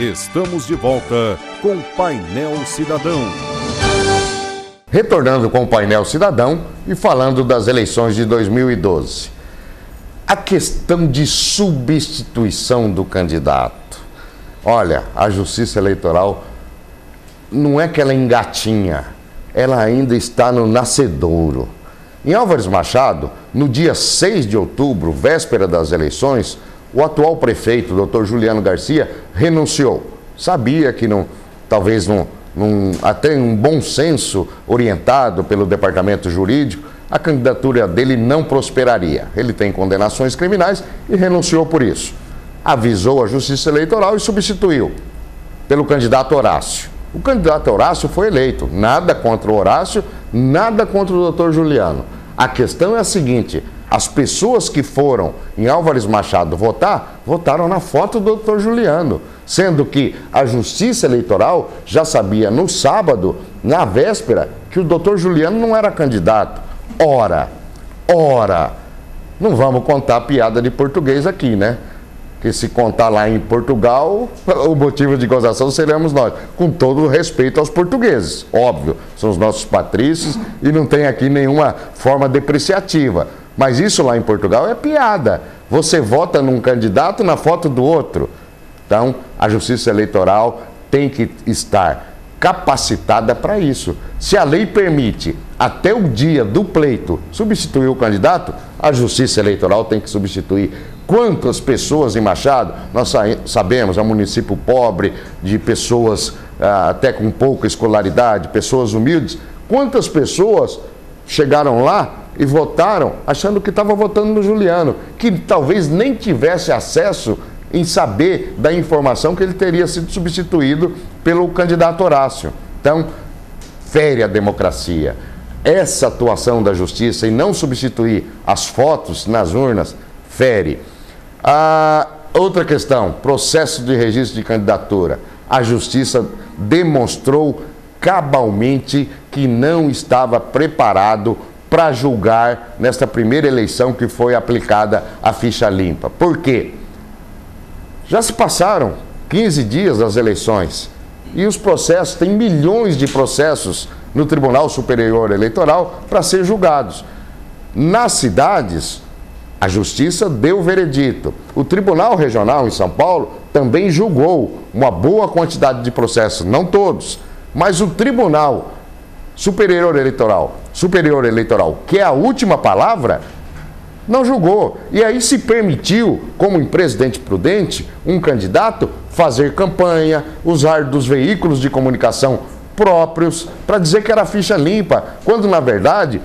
Estamos de volta com o Painel Cidadão. Retornando com o Painel Cidadão e falando das eleições de 2012. A questão de substituição do candidato. Olha, a Justiça Eleitoral não é que ela engatinha, ela ainda está no nascedouro. Em Álvares Machado, no dia 6 de outubro, véspera das eleições, o atual prefeito, Dr. Juliano Garcia, renunciou. Sabia que até um bom senso orientado pelo departamento jurídico, a candidatura dele não prosperaria. Ele tem condenações criminais e renunciou por isso. Avisou a Justiça Eleitoral e substituiu pelo candidato Horácio. O candidato Horácio foi eleito. Nada contra o Horácio, nada contra o Dr. Juliano. A questão é a seguinte: as pessoas que foram em Álvares Machado votar, votaram na foto do Dr. Juliano, sendo que a Justiça Eleitoral já sabia no sábado, na véspera, que o Dr. Juliano não era candidato. Ora, não vamos contar piada de português aqui, né? Que se contar lá em Portugal, o motivo de gozação seremos nós, com todo o respeito aos portugueses, óbvio, são os nossos patrícios e não tem aqui nenhuma forma depreciativa. Mas isso lá em Portugal é piada. Você vota num candidato na foto do outro. Então, a Justiça Eleitoral tem que estar capacitada para isso. Se a lei permite, até o dia do pleito, substituir o candidato, a Justiça Eleitoral tem que substituir. Quantas pessoas em Machado, nós sabemos, é um município pobre, de pessoas até com pouca escolaridade, pessoas humildes, quantas pessoas chegaram lá e votaram achando que estava votando no Juliano, que talvez nem tivesse acesso em saber da informação que ele teria sido substituído pelo candidato Horácio. Então, fere a democracia. Essa atuação da Justiça em não substituir as fotos nas urnas, fere. Outra questão, processo de registro de candidatura. A Justiça demonstrou cabalmente que não estava preparado para julgar nesta primeira eleição que foi aplicada a ficha limpa. Por quê? Já se passaram 15 dias das eleições e os processos, tem milhões de processos no Tribunal Superior Eleitoral para ser julgados. Nas cidades, a Justiça deu o veredito. O Tribunal Regional em São Paulo também julgou uma boa quantidade de processos, não todos, mas o Tribunal Superior Eleitoral, que é a última palavra, não julgou. E aí se permitiu, como em Presidente Prudente, um candidato fazer campanha, usar dos veículos de comunicação próprios para dizer que era ficha limpa, quando na verdade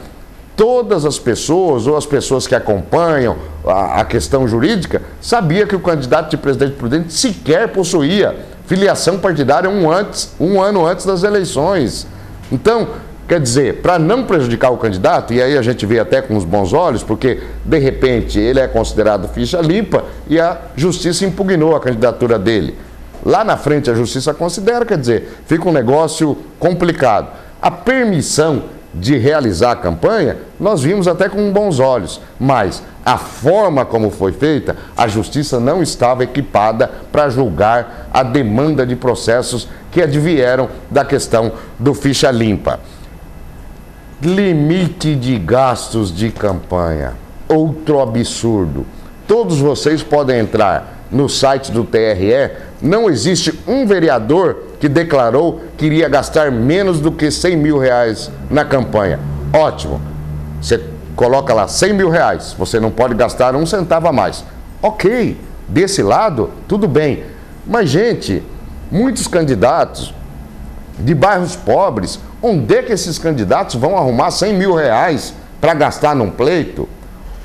todas as pessoas ou as pessoas que acompanham a questão jurídica sabia que o candidato de Presidente Prudente sequer possuía filiação partidária um ano antes das eleições. Então, quer dizer, para não prejudicar o candidato, e aí a gente vê até com os bons olhos, porque de repente ele é considerado ficha limpa e a Justiça impugnou a candidatura dele. Lá na frente a Justiça considera, quer dizer, fica um negócio complicado. A permissão de realizar a campanha, nós vimos até com bons olhos, mas a forma como foi feita, a Justiça não estava equipada para julgar a demanda de processos que advieram da questão do ficha limpa. Limite de gastos de campanha, outro absurdo. Todos vocês podem entrar no site do TRE, não existe um vereador que declarou que iria gastar menos do que 100 mil reais na campanha. Ótimo, você coloca lá 100 mil reais, você não pode gastar um centavo a mais. Ok, desse lado, tudo bem. Mas, gente, muitos candidatos de bairros pobres, onde é que esses candidatos vão arrumar 100 mil reais para gastar num pleito?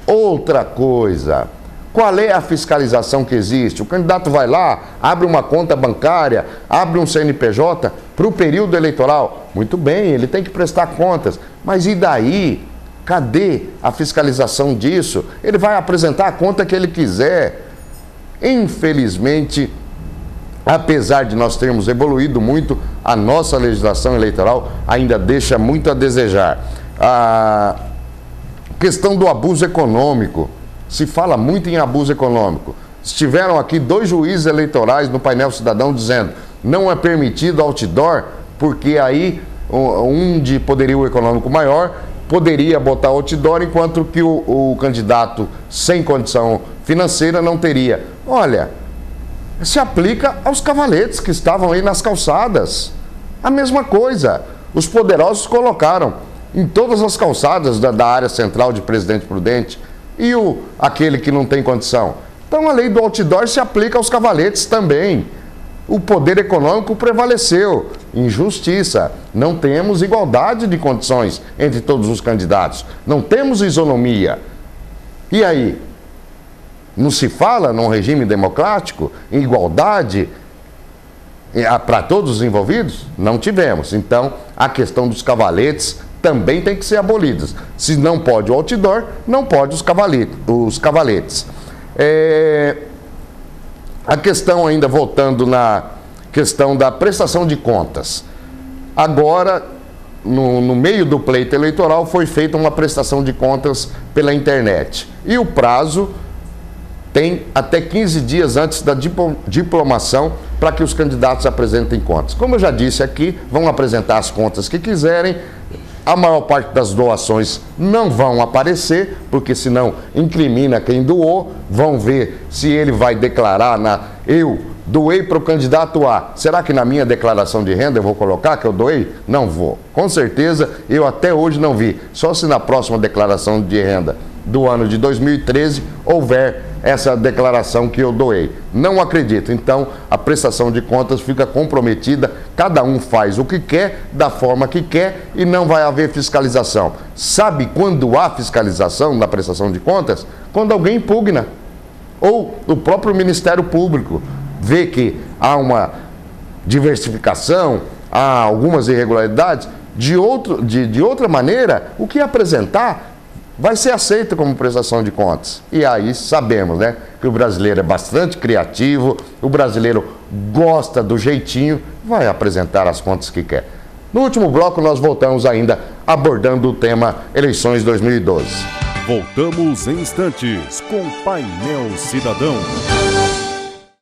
Outra coisa, qual é a fiscalização que existe? O candidato vai lá, abre uma conta bancária, abre um CNPJ para o período eleitoral. Muito bem, ele tem que prestar contas, mas e daí? Cadê a fiscalização disso? Ele vai apresentar a conta que ele quiser. Infelizmente, apesar de nós termos evoluído muito, a nossa legislação eleitoral ainda deixa muito a desejar. A questão do abuso econômico, se fala muito em abuso econômico. Estiveram aqui 2 juízes eleitorais no painel cidadão dizendo não é permitido outdoor, porque aí um de poderio econômico maior poderia botar outdoor, enquanto que o candidato sem condição financeira não teria. Olha, se aplica aos cavaletes que estavam aí nas calçadas. A mesma coisa. Os poderosos colocaram em todas as calçadas da área central de Presidente Prudente. E aquele que não tem condição? Então a lei do outdoor se aplica aos cavaletes também. O poder econômico prevaleceu. Injustiça. Não temos igualdade de condições entre todos os candidatos. Não temos isonomia. E aí? Não se fala num regime democrático, em igualdade para todos os envolvidos? Não tivemos. Então, a questão dos cavaletes também tem que ser abolida. Se não pode o outdoor, não pode os cavaletes. A questão ainda, voltando na questão da prestação de contas. Agora, no meio do pleito eleitoral, foi feita uma prestação de contas pela internet. E o prazo tem até 15 dias antes da diplomação para que os candidatos apresentem contas. Como eu já disse aqui, vão apresentar as contas que quiserem. A maior parte das doações não vão aparecer, porque senão incrimina quem doou. Vão ver se ele vai declarar eu doei para o candidato A. Será que na minha declaração de renda eu vou colocar que eu doei? Não vou. Com certeza, eu até hoje não vi. Só se na próxima declaração de renda do ano de 2013 houver essa declaração que eu doei. Não acredito. Então, a prestação de contas fica comprometida. Cada um faz o que quer, da forma que quer, e não vai haver fiscalização. Sabe quando há fiscalização na prestação de contas? Quando alguém impugna. Ou o próprio Ministério Público vê que há uma diversificação, há algumas irregularidades. De outra maneira, o que apresentar vai ser aceito como prestação de contas. E aí sabemos, né, que o brasileiro é bastante criativo, o brasileiro gosta do jeitinho, vai apresentar as contas que quer. No último bloco nós voltamos ainda abordando o tema eleições 2012. Voltamos em instantes com Painel Cidadão.